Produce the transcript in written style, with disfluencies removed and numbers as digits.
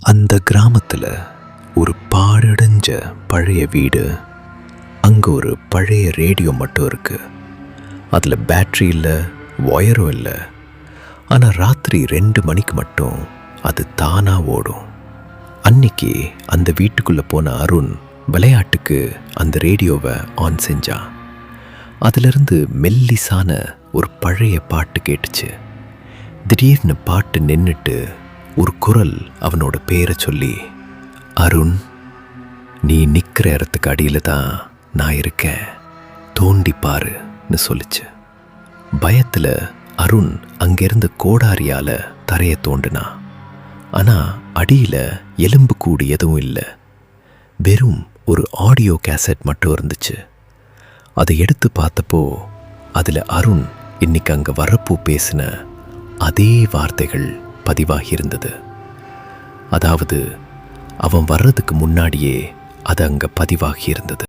அந்த கிராமத்தில் ஒரு பாழடைஞ்ச பழைய வீடு. அங்கே ஒரு பழைய ரேடியோ மட்டும் இருக்கு. அதில் பேட்ரி இல்லை, ஒயரும் இல்லை. ஆனால் ராத்திரி 2 மணிக்கு மட்டும் அது தானாக ஓடும். அன்னைக்கு அந்த வீட்டுக்குள்ளே போன அருண் விளையாட்டுக்கு அந்த ரேடியோவை ஆன் செஞ்சான். அதிலிருந்து மெல்லிசான ஒரு பழைய பாட்டு கேட்டுச்சு. திடீர்னு பாட்டு நின்றுட்டு ஒரு குரல் அவனோட பேரை சொல்லி, அருண், நீ நிற்கிற இடத்துக்கு அடியில் தான் நான் இருக்கேன், தோண்டி பாருன்னு சொல்லிச்சு. பயத்தில் அருண் அங்கிருந்து கோடாரியால் தரையை தோண்டினான். ஆனால் அடியில் எலும்பு கூடு எதுவும் இல்லை. வெறும் ஒரு ஆடியோ கேசட் மட்டும் இருந்துச்சு. அதை எடுத்து பார்த்தப்போ அதில் அருண் இன்னைக்கு அங்கே வரப்போ பேசின அதே வார்த்தைகள் பதிவாகி இருந்தது. அதாவது அவன் வர்றதுக்கு முன்னாடியே அது அங்கே பதிவாகி இருந்தது.